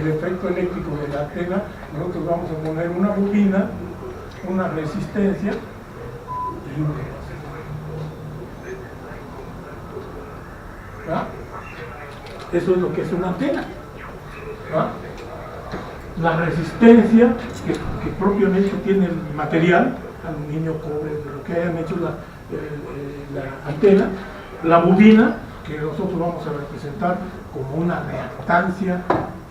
el efecto eléctrico de la antena, nosotros vamos a poner una bobina, una resistencia y un capacitor. ¿Ah? Eso es lo que es una antena. ¿Ah? La resistencia que propiamente tiene el material, aluminio, cobre, lo que hayan hecho la antena, la bobina, que nosotros vamos a representar como una reactancia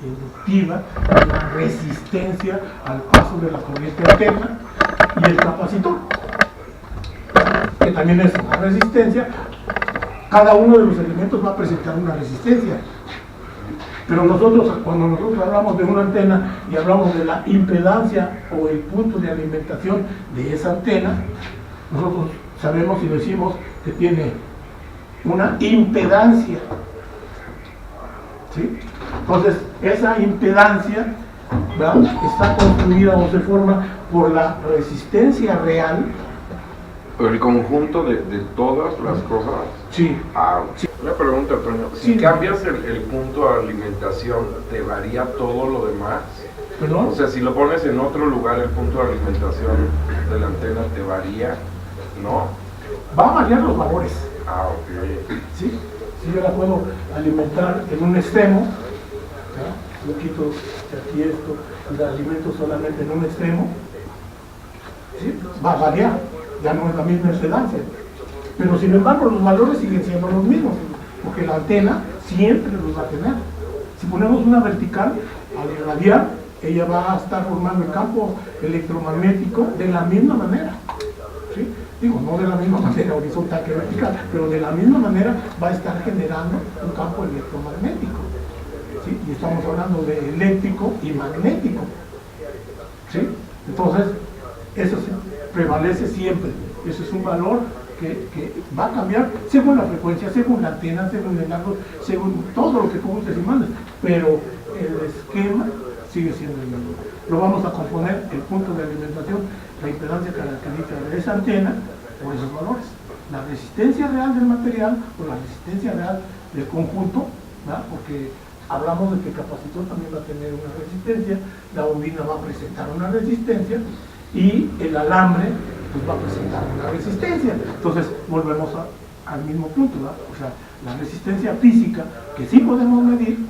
inductiva, una resistencia al paso de la corriente alterna, y el capacitor, que también es una resistencia. Cada uno de los elementos va a presentar una resistencia. Pero nosotros, cuando nosotros hablamos de una antena y hablamos de la impedancia o el punto de alimentación de esa antena, nosotros sabemos y decimos que tiene una impedancia. ¿Sí? Entonces, esa impedancia, ¿verdad?, está construida o se forma por la resistencia real. El conjunto de todas las cosas. Sí. Sí. Una pregunta, Antonio. Si cambias el punto de alimentación, ¿te varía todo lo demás? ¿Perdón? O sea, si lo pones en otro lugar, el punto de alimentación de la antena, ¿te varía? ¿No? Va a variar los valores. Ok. ¿Sí? Si yo la puedo alimentar en un extremo, ¿verdad?, yo quito de aquí esto, la alimento solamente en un extremo, ¿sí?, va a variar, ya no es la misma impedancia. Pero sin embargo los valores siguen siendo los mismos, porque la antena siempre los va a tener. Si ponemos una vertical, al irradiar, ella va a estar formando el campo electromagnético de la misma manera. ¿Sí? Digo, no de la misma manera horizontal que vertical, pero de la misma manera va a estar generando un campo electromagnético. ¿Sí? Y estamos hablando de eléctrico y magnético. ¿Sí? Entonces, eso prevalece siempre. Eso es un valor que va a cambiar según la frecuencia, según la antena, según el ángulo, según todo lo que gustes y mandes, pero el esquema sigue siendo el mismo. Lo vamos a componer el punto de alimentación, la impedancia característica de esa antena, por esos valores. La resistencia real del material o la resistencia real del conjunto, ¿verdad?, porque hablamos de que el capacitor también va a tener una resistencia, la bobina va a presentar una resistencia y el alambre pues va a presentar una resistencia. Entonces volvemos al mismo punto, ¿verdad? O sea, la resistencia física que sí podemos medir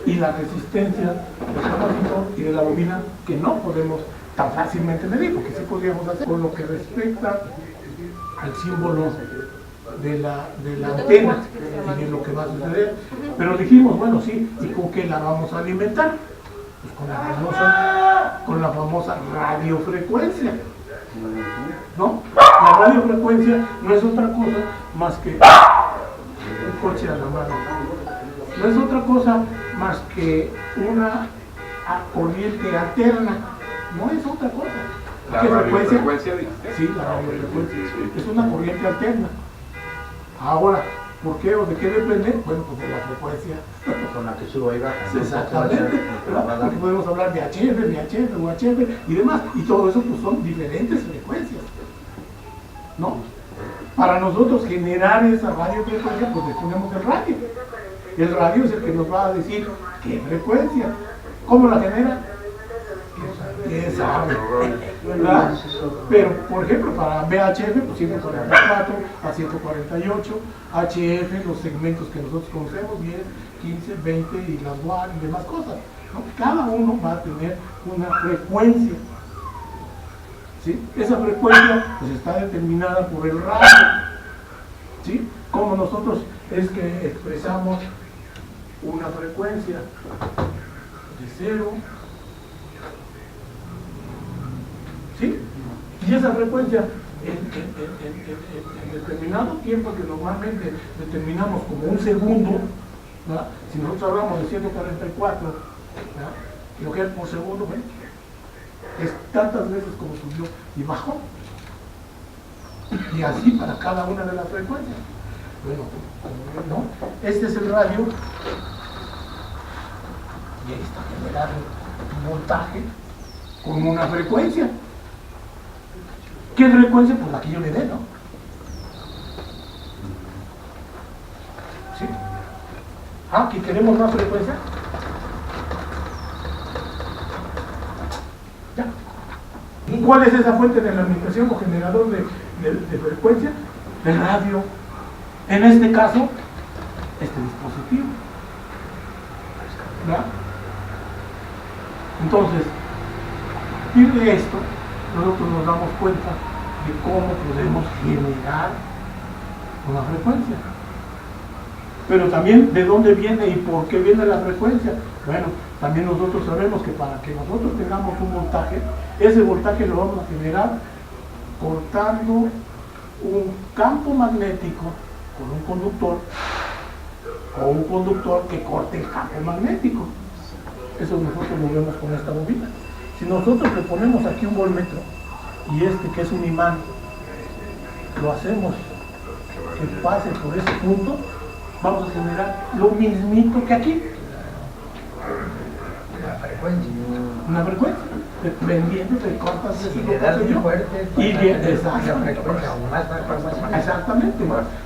y la resistencia del capacitor y de la bobina que no podemos tan fácilmente medir, porque sí podríamos hacer. Por lo que respecta al símbolo de la antena y de lo que va a suceder, pero dijimos, bueno, sí, ¿y con qué la vamos a alimentar? Pues con la famosa radiofrecuencia, ¿no? La radiofrecuencia no es otra cosa más que un coche a la mano. No es otra cosa más que una corriente alterna. No es otra cosa. ¿La radiofrecuencia dijiste? Sí, la radiofrecuencia. Es una corriente alterna. Ahora, ¿por qué o de qué depende? Bueno, pues de la frecuencia con la que sube y baja. Exactamente, ¿verdad? Porque podemos hablar de HF, VHF, UHF y demás, y todo eso pues son diferentes frecuencias, ¿no? Para nosotros generar esa radiofrecuencia, pues le ponemos el radio. El radio es el que nos va a decir qué frecuencia. ¿Cómo la genera? ¿Quién sabe? ¿Verdad? Pero, por ejemplo, para VHF, pues 144 a 148, HF, los segmentos que nosotros conocemos, 10, 15, 20 y las WAR y demás cosas, ¿no? Cada uno va a tener una frecuencia. ¿Sí? Esa frecuencia pues está determinada por el radio. ¿Sí? Como nosotros es que expresamos una frecuencia de 0. ¿Sí? Y esa frecuencia en determinado tiempo que normalmente determinamos como un segundo, ¿verdad? Si nosotros hablamos de 144, ¿verdad?, kilohertz por segundo, ¿verdad?, es tantas veces como subió y bajó. Y así para cada una de las frecuencias. Bueno, ¿no? Este es el radio y ahí está generado un voltaje con una frecuencia. ¿Qué frecuencia? Pues la que yo le dé, ¿no? ¿Sí? ¿Que queremos más frecuencia? cuál es esa fuente de alimentación o generador de frecuencia? El radio. En este caso, este dispositivo. ¿Verdad? Entonces, a partir de esto, nosotros nos damos cuenta de cómo podemos generar una frecuencia. Pero también de dónde viene y por qué viene la frecuencia. Bueno, también nosotros sabemos que para que nosotros tengamos un voltaje, ese voltaje lo vamos a generar cortando un campo magnético con un conductor o un conductor que corte el campo magnético. Eso nosotros lo vemos con esta bobina. Si nosotros le ponemos aquí un voltmetro y este que es un imán, lo hacemos que pase por ese punto, vamos a generar lo mismito que aquí. Una frecuencia. Dependiendo de cortas si le das muy fuerte, y bien, exactamente. Exactamente.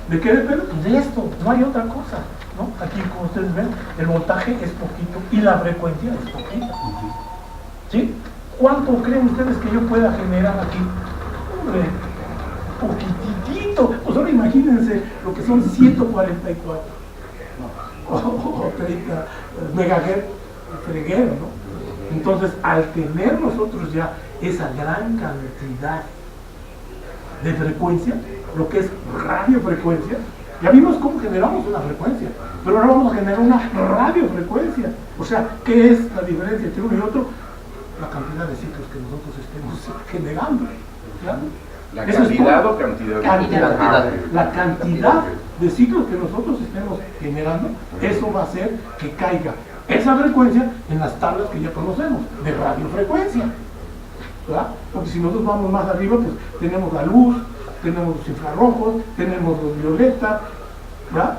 ¿De qué depende? Pues de esto, no hay otra cosa, ¿no? Aquí, como ustedes ven, el voltaje es poquito y la frecuencia es poquita. ¿Sí? ¿Cuánto creen ustedes que yo pueda generar aquí? Hombre, poquitito. Pues ahora imagínense lo que son 144 o 30 megahertz freguero, ¿no? Entonces, al tener nosotros ya esa gran cantidad de frecuencia, lo que es radiofrecuencia, ya vimos cómo generamos una frecuencia, pero ahora vamos a generar una radiofrecuencia. O sea, ¿qué es la diferencia entre uno y otro? La cantidad de ciclos que nosotros estemos generando. ¿Claro? ¿La calidad o cantidad? Cantidad. La cantidad de ciclos que nosotros estemos generando, eso va a hacer que caiga esa frecuencia en las tablas que ya conocemos, de radiofrecuencia. ¿Verdad? Porque si nosotros vamos más arriba, pues tenemos la luz, tenemos los infrarrojos, tenemos los violeta, ¿verdad?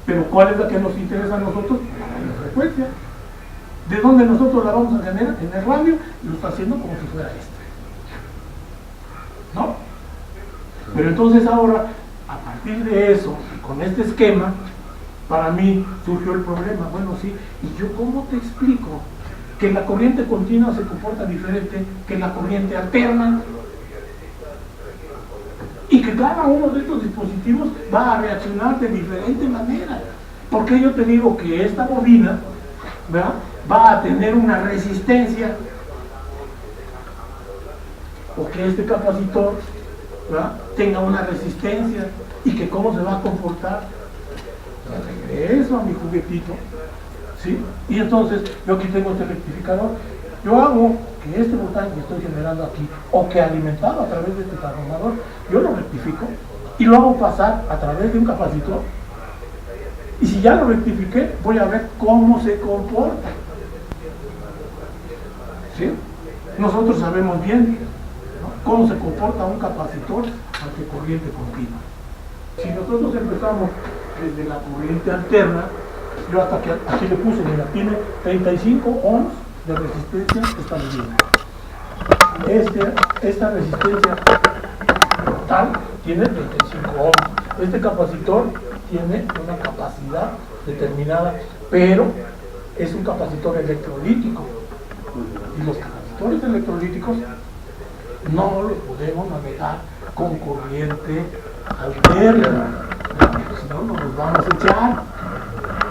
Pero ¿cuál es la que nos interesa a nosotros? La radiofrecuencia. ¿De dónde nosotros la vamos a generar? En el radio, y lo está haciendo como si fuera este. ¿No? Pero entonces ahora, a partir de eso, con este esquema, para mí surgió el problema. Bueno, sí, ¿y yo cómo te explico que la corriente continua se comporta diferente que la corriente alterna? Y que cada uno de estos dispositivos va a reaccionar de diferente manera. Porque yo te digo que esta bobina, ¿verdad?, va a tener una resistencia, o que este capacitor, ¿verdad?, tenga una resistencia, y que cómo se va a comportar. Regreso a mi juguetito, ¿sí? Y entonces yo aquí tengo este rectificador. Yo hago que este voltaje que estoy generando aquí, o que alimentado a través de este transformador, yo lo rectifico y lo hago pasar a través de un capacitor. Y si ya lo rectifiqué, voy a ver cómo se comporta. ¿Sí? Nosotros sabemos bien, ¿no?, cómo se comporta un capacitor ante corriente continua. Si nosotros empezamos desde la corriente alterna, yo hasta que aquí le puse, mira, tiene 35 ohms de resistencia establecida. Esta resistencia total tiene 35 ohms. Este capacitor tiene una capacidad determinada, pero es un capacitor electrolítico. Y los capacitores electrolíticos no los podemos navegar con corriente alterna, si no nos vamos a echar,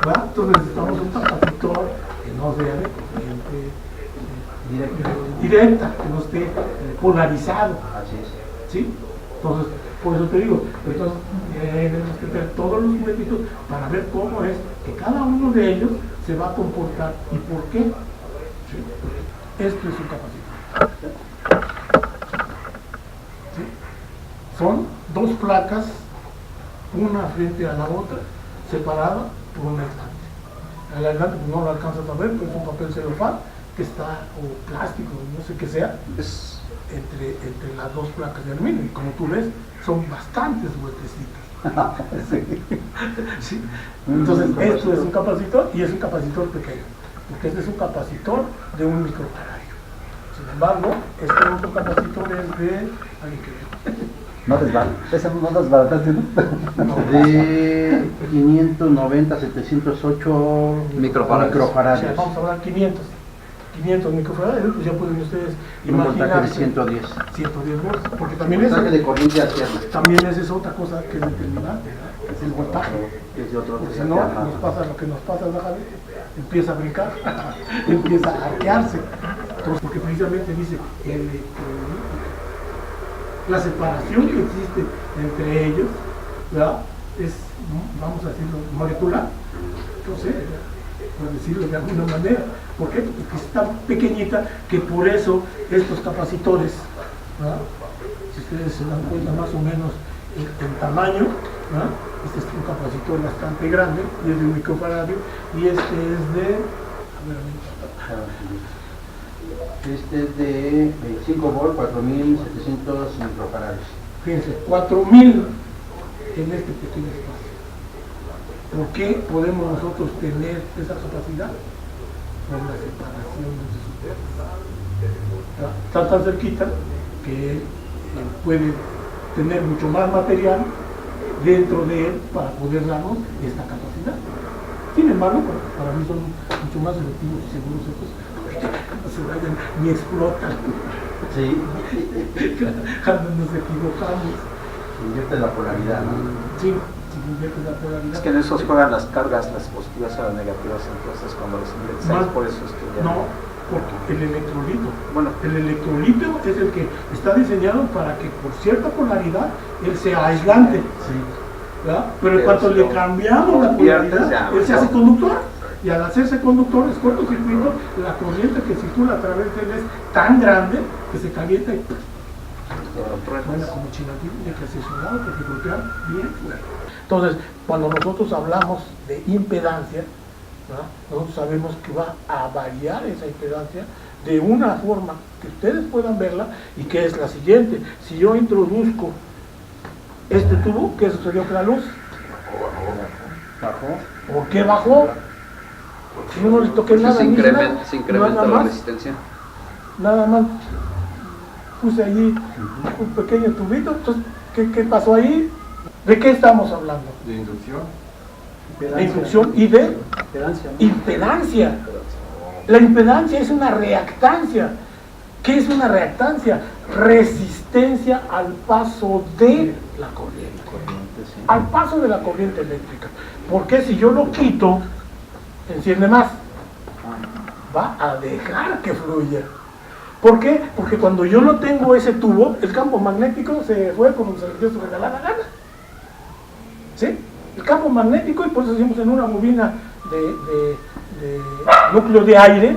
¿verdad? Entonces necesitamos un capacitor que no sea de corriente directa, que no esté polarizado. ¿Sí? Entonces, por eso te digo, entonces, tenemos que tener todos los juguetitos para ver cómo es que cada uno de ellos se va a comportar y por qué. ¿Sí? Esto es un capacitor. ¿Sí? Son dos placas, una frente a la otra, separada por un aislante. El aislante no lo alcanzas a ver, pero es un papel celofán que está, o plástico, no sé qué sea, entre las dos placas de aluminio. Y como tú ves, son bastantes vueltecitas. ¿Sí? Entonces, esto es un capacitor y es un capacitor pequeño, porque este es un capacitor de un microfaradio. Sin embargo, este otro capacitor es de... ¿alguien que ve? No desbarata, esa no desbarata, ¿no? De 590, 708 microfarads. O sea, vamos a hablar 500 500 microfarads, pues ya pueden ustedes Un voltaje de imaginar 110. 110 volts, porque también Voltaje de corriente alterna. también esa es otra cosa que es determinante, ¿verdad? Es el voltaje. Es de otro Porque si que no, se llama- nos pasa lo que nos pasa a Javier, empieza a brincar, empieza a arquearse. Entonces, porque precisamente dice la separación que existe entre ellos, ¿verdad? Es, vamos a decirlo, molecular, no sé, por decirlo de alguna manera. ¿Por qué? Porque es tan pequeñita que por eso estos capacitores, ¿verdad? Si ustedes se dan cuenta más o menos el tamaño, ¿verdad? Este es un capacitor bastante grande y es de un microfaradio, y este es de, a ver, Este es de 25 volt, 4700 microfarads. fíjense, 4000 en este pequeño espacio. ¿Por qué podemos nosotros tener esa capacidad? Por la separación de sus terras. Está tan cerquita que puede tener mucho más material dentro de él para poder darnos esta capacidad. Sin embargo, para mí son mucho más efectivos y seguros estos, porque no se vayan ni explotan. Sí, Cuando nos equivocamos. invierte la polaridad, ¿no? Sí, si inviertes la polaridad. Es que en esos juegan las cargas, las positivas o las negativas, entonces cuando los inviertes, Más- por eso es que ya... No, porque el electrolito. Bueno, El electrolito es el que está diseñado para que por cierta polaridad él sea aislante, Sí. ¿verdad? Pero en Pero cuanto si le lo cambiamos la conviertes, polaridad, ya, él se hace conductor. Y al hacerse conductor es cortocircuito, la corriente que circula a través de él es tan grande que se calienta y suena como chinatín, y hay que hacer su lado, porque golpear bien fuerte. Entonces, cuando nosotros hablamos de impedancia, ¿verdad? Nosotros sabemos que va a variar esa impedancia de una forma que ustedes puedan verla, y que es la siguiente. Si yo introduzco este tubo, ¿qué sucedió con la luz? Bajó. ¿Por qué bajó? Si no le toqué nada, Se ni hice incrementa, nada, se incrementa nada la más. resistencia. Nada más puse allí un pequeño tubito. Entonces, ¿qué pasó ahí? ¿De qué estamos hablando? De inducción. De inducción y de impedancia. La impedancia es una reactancia. ¿Qué es una reactancia? Resistencia al paso de la corriente. Al paso de la corriente eléctrica. Porque si yo lo quito, enciende más. Va a dejar que fluya. ¿Por qué? Porque cuando yo no tengo ese tubo, el campo magnético se fue como se le dio su regalada gana. ¿Sí? El campo magnético, y por eso decimos en una bobina de núcleo de aire,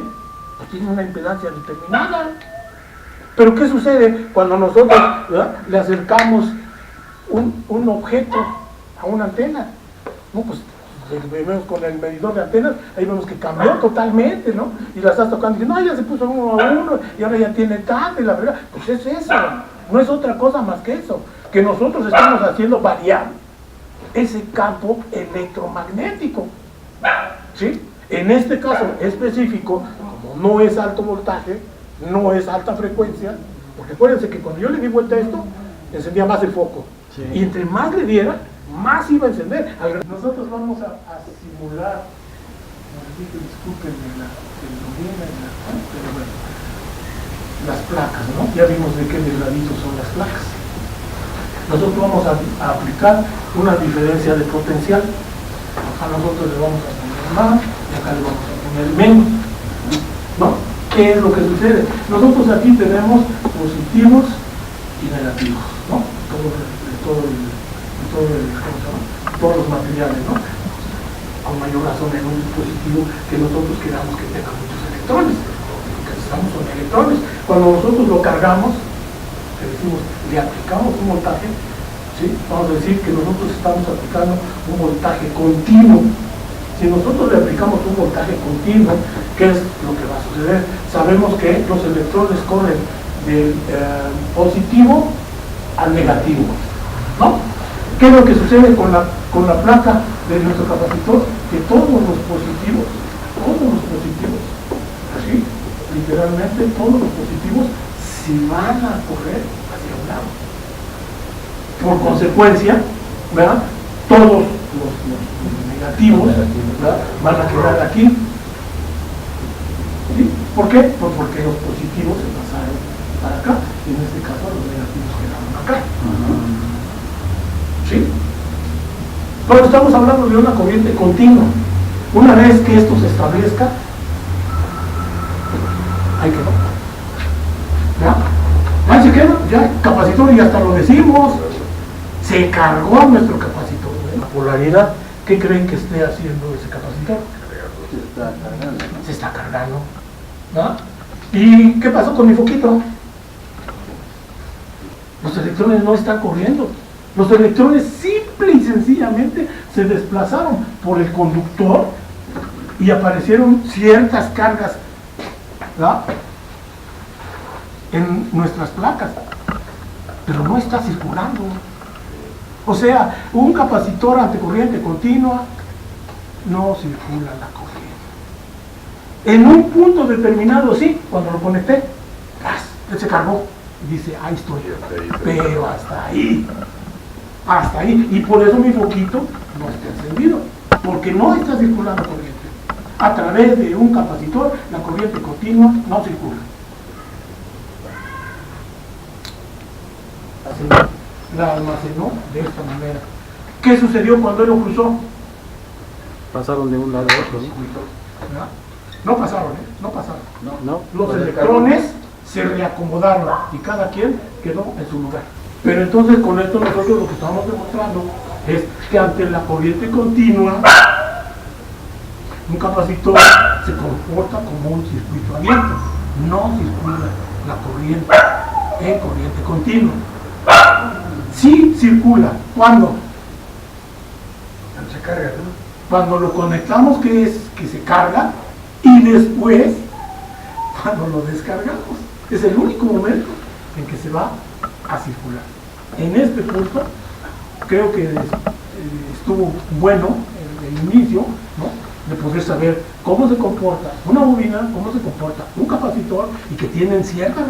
pues tiene una impedancia determinada. Pero ¿qué sucede cuando nosotros, ¿verdad?, le acercamos un objeto a una antena? No, pues vemos con el medidor de antenas, ahí vemos que cambió totalmente, ¿no? Y la estás tocando y dices, no, ya se puso 1 a 1 y ahora ya tiene tanto y la verdad, pues es eso, no es otra cosa más que eso, que nosotros estamos haciendo variar ese campo electromagnético, ¿sí? En este caso específico, como no es alto voltaje, no es alta frecuencia, porque acuérdense que cuando yo le di vuelta a esto, encendía más el foco, Sí. y entre más le diera, más iba a encender. Nosotros vamos a simular, discúlpenme pero bueno, las placas, ¿no? Ya vimos de qué delgadito son las placas. Nosotros vamos a aplicar una diferencia de potencial. Acá nosotros le vamos a poner más y acá le vamos a poner menos, ¿no? ¿Qué es lo que sucede? Nosotros aquí tenemos positivos y negativos, ¿no? Todos los materiales, ¿no? Con mayor razón en un dispositivo que nosotros queramos que tenga muchos electrones, porque lo que necesitamos son electrones. Cuando nosotros lo cargamos, le decimos, le aplicamos un voltaje, ¿sí? Vamos a decir que nosotros estamos aplicando un voltaje continuo. Si nosotros le aplicamos un voltaje continuo, ¿qué es lo que va a suceder? Sabemos que los electrones corren del positivo al negativo, ¿no? ¿Qué es lo que sucede con la placa de nuestro capacitor? Que todos los positivos, así, literalmente todos los positivos se van a correr hacia un lado. Por consecuencia, ¿verdad?, todos los negativos, ¿verdad?, van a quedar aquí. ¿Sí? ¿Por qué? Pues porque los positivos se pasaron para acá, y en este caso los negativos quedaron acá. ¿Sí? Pero estamos hablando de una corriente continua. Una vez que esto se establezca, ahí quedó. ¿Ya? Ahí se queda, ya, capacitor, y hasta lo decimos, se cargó a nuestro capacitor. La polaridad, ¿qué creen que esté haciendo ese capacitor? Se está cargando. Se está cargando. ¿No? ¿Y qué pasó con mi foquito? Los electrones no están corriendo. Los electrones simple y sencillamente se desplazaron por el conductor y aparecieron ciertas cargas, ¿verdad?, en nuestras placas, pero no está circulando. O sea, un capacitor ante corriente continua no circula la corriente. En un punto determinado, sí, cuando lo conecté, él se cargó y dice, ahí estoy, pero hasta ahí, y por eso mi foquito no está encendido, porque no está circulando corriente. A través de un capacitor, la corriente continua no circula. Así, la almacenó de esta manera. ¿Qué sucedió cuando él lo cruzó? Pasaron de un lado a otro, ¿Verdad? No pasaron, no pasaron. ¿no? Los electrones se reacomodaron y cada quien quedó en su lugar. Pero entonces con esto nosotros lo que estamos demostrando es que ante la corriente continua, un capacitor se comporta como un circuito abierto, no circula la corriente en corriente continua. Sí circula, ¿cuándo? Se carga, ¿no? Cuando lo conectamos, que se carga, y después cuando lo descargamos. Es el único momento en que se va a circular. En este punto creo que estuvo bueno el inicio, ¿no?, de poder saber cómo se comporta una bobina, cómo se comporta un capacitor, y que tienen cierta